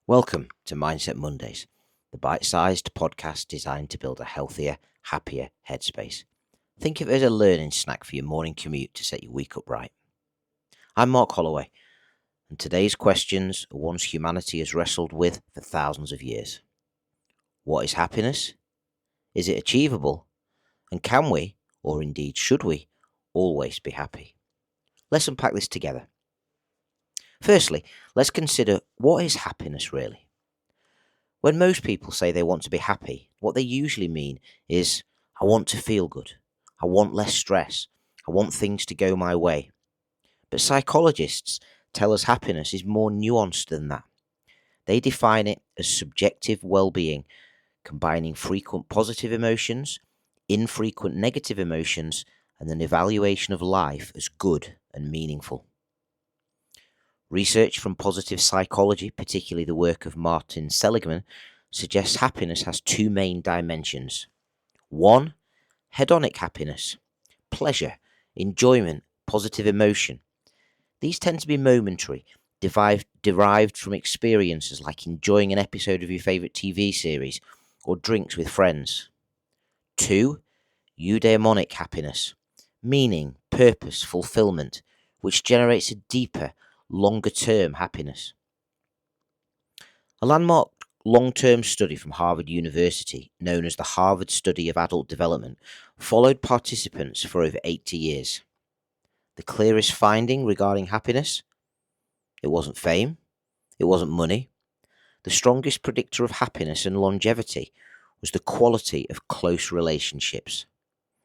Welcome to Mindset Mondays, the bite-sized podcast designed to build a healthier, happier headspace. Think of it as a learning snack for your morning commute to set your week up right. I'm Mark Holloway, and today's questions are ones humanity has wrestled with for thousands of years. What is happiness? Is it achievable? And can we, or indeed should we, always be happy? Let's unpack this together. Firstly, let's consider what is happiness really? When most people say they want to be happy, what they usually mean is, I want to feel good. I want less stress. I want things to go my way. But psychologists tell us happiness is more nuanced than that. They define it as subjective well-being, combining frequent positive emotions, infrequent negative emotions, and an evaluation of life as good and meaningful. Research from positive psychology, particularly the work of Martin Seligman, suggests happiness has two main dimensions. One, hedonic happiness, pleasure, enjoyment, positive emotion. These tend to be momentary, derived from experiences like enjoying an episode of your favourite TV series or drinks with friends. Two, eudaimonic happiness, meaning, purpose, fulfillment, which generates a deeper, longer-term happiness. A landmark long-term study from Harvard University, known as the Harvard Study of Adult Development, followed participants for over 80 years. The clearest finding regarding happiness? It wasn't fame. It wasn't money. The strongest predictor of happiness and longevity was the quality of close relationships.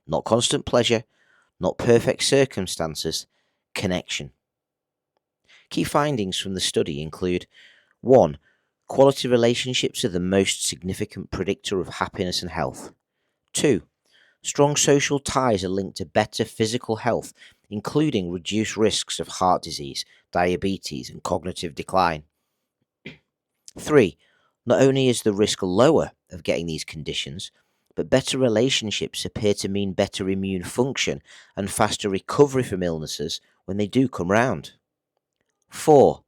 Not constant pleasure, not perfect circumstances, connection. Key findings from the study include 1. Quality relationships are the most significant predictor of happiness and health. 2. Strong social ties are linked to better physical health, including reduced risks of heart disease, diabetes, and cognitive decline. 3. Not only is the risk lower of getting these conditions, but better relationships appear to mean better immune function and faster recovery from illnesses when they do come round. 4.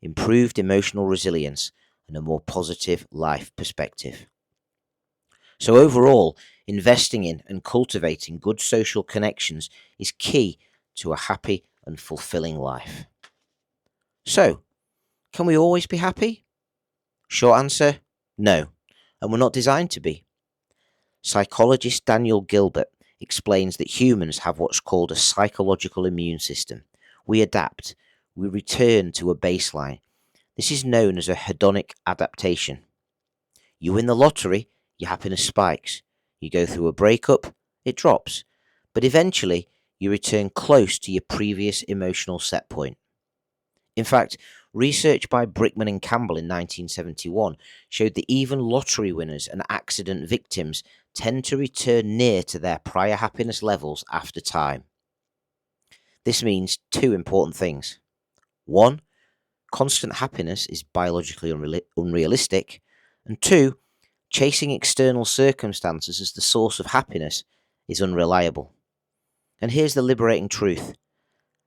Improved emotional resilience and a more positive life perspective. So overall, investing in and cultivating good social connections is key to a happy and fulfilling life. So, can we always be happy? Short answer, no, and we're not designed to be. Psychologist Daniel Gilbert explains that humans have what's called a psychological immune system. We adapt. We return to a baseline. This is known as a hedonic adaptation. You win the lottery, your happiness spikes. You go through a breakup, it drops. But eventually, you return close to your previous emotional set point. In fact, research by Brickman and Campbell in 1971 showed that even lottery winners and accident victims tend to return near to their prior happiness levels after time. This means two important things. 1. Constant happiness is biologically unrealistic. And 2. Chasing external circumstances as the source of happiness is unreliable. And here's the liberating truth.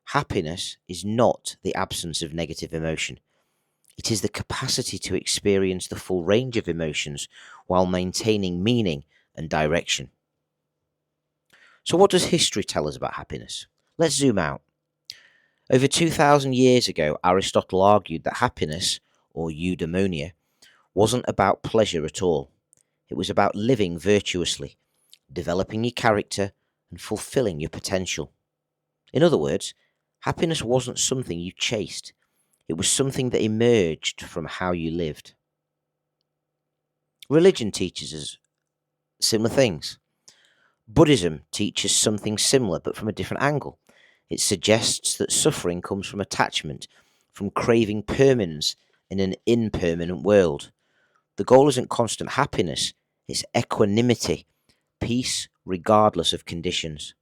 Happiness is not the absence of negative emotion. It is the capacity to experience the full range of emotions while maintaining meaning and direction. So what does history tell us about happiness? Let's zoom out. Over 2,000 years ago, Aristotle argued that happiness, or eudaimonia, wasn't about pleasure at all. It was about living virtuously, developing your character, and fulfilling your potential. In other words, happiness wasn't something you chased. It was something that emerged from how you lived. Religion teaches us similar things. Buddhism teaches something similar, but from a different angle. It suggests that suffering comes from attachment, from craving permanence in an impermanent world. The goal isn't constant happiness, it's equanimity, peace regardless of conditions.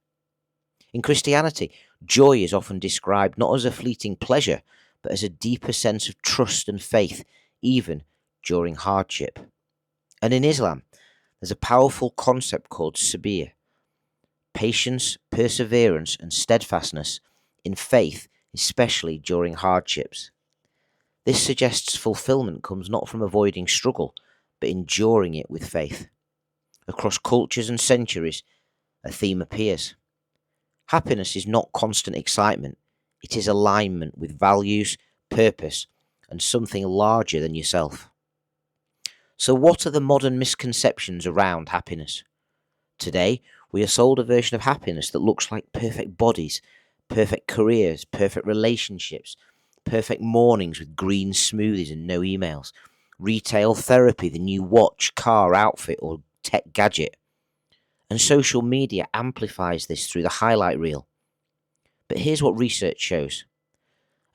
In Christianity, joy is often described not as a fleeting pleasure, but as a deeper sense of trust and faith, even during hardship. And in Islam, there's a powerful concept called sabir, patience, perseverance, and steadfastness in faith, especially during hardships. This suggests fulfillment comes not from avoiding struggle, but enduring it with faith. Across cultures and centuries, a theme appears. Happiness is not constant excitement, it is alignment with values, purpose, and something larger than yourself. So, what are the modern misconceptions around happiness? Today, we are sold a version of happiness that looks like perfect bodies, perfect careers, perfect relationships, perfect mornings with green smoothies and no emails, retail therapy, the new watch, car, outfit, or tech gadget. And social media amplifies this through the highlight reel. But here's what research shows.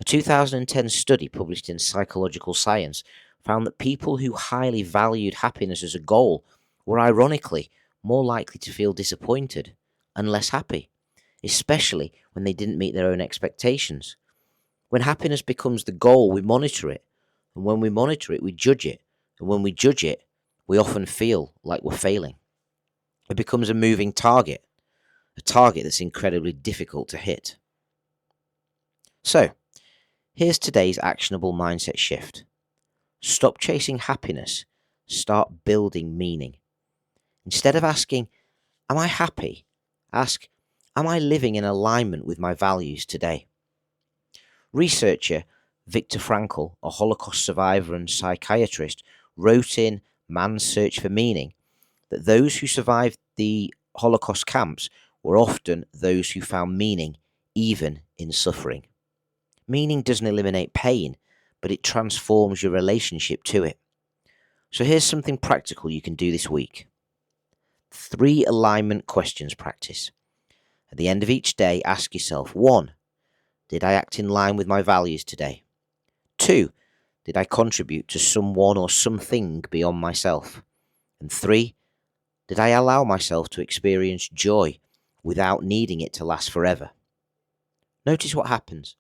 A 2010 study published in Psychological Science found that people who highly valued happiness as a goal were ironically more likely to feel disappointed and less happy, especially when they didn't meet their own expectations. When happiness becomes the goal, we monitor it, and when we monitor it, we judge it, and when we judge it, we often feel like we're failing. It becomes a moving target, a target that's incredibly difficult to hit. So, here's today's actionable mindset shift. Stop chasing happiness, start building meaning. Instead of asking, am I happy? Ask, am I living in alignment with my values today? Researcher Viktor Frankl, a Holocaust survivor and psychiatrist, wrote in Man's Search for Meaning that those who survived the Holocaust camps were often those who found meaning even in suffering. Meaning doesn't eliminate pain, but it transforms your relationship to it. So here's something practical you can do this week. 3 alignment questions practice. At the end of each day, ask yourself, 1. Did I act in line with my values today? 2. Did I contribute to someone or something beyond myself? And 3. Did I allow myself to experience joy without needing it to last forever? Notice what happens.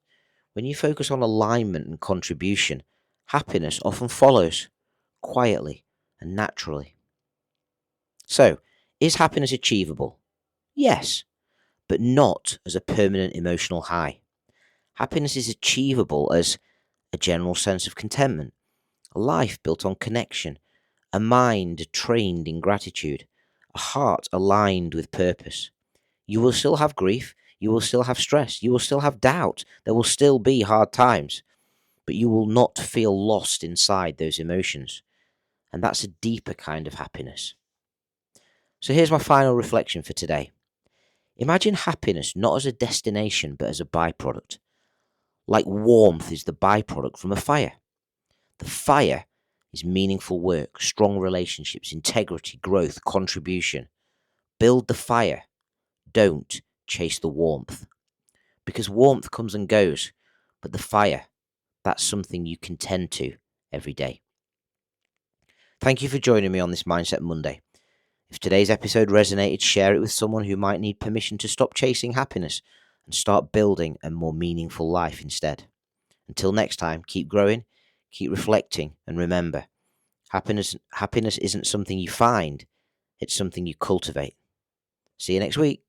When you focus on alignment and contribution, happiness often follows, quietly and naturally. So, is happiness achievable? Yes, but not as a permanent emotional high. Happiness is achievable as a general sense of contentment, a life built on connection, a mind trained in gratitude, a heart aligned with purpose. You will still have grief, you will still have stress, you will still have doubt, there will still be hard times, but you will not feel lost inside those emotions. And that's a deeper kind of happiness. So here's my final reflection for today. Imagine happiness not as a destination, but as a byproduct. Like warmth is the byproduct from a fire. The fire is meaningful work, strong relationships, integrity, growth, contribution. Build the fire. Don't chase the warmth. Because warmth comes and goes, but the fire, that's something you can tend to every day. Thank you for joining me on this Mindset Monday. If today's episode resonated, share it with someone who might need permission to stop chasing happiness and start building a more meaningful life instead. Until next time, keep growing, keep reflecting, and remember, happiness isn't something you find, it's something you cultivate. See you next week.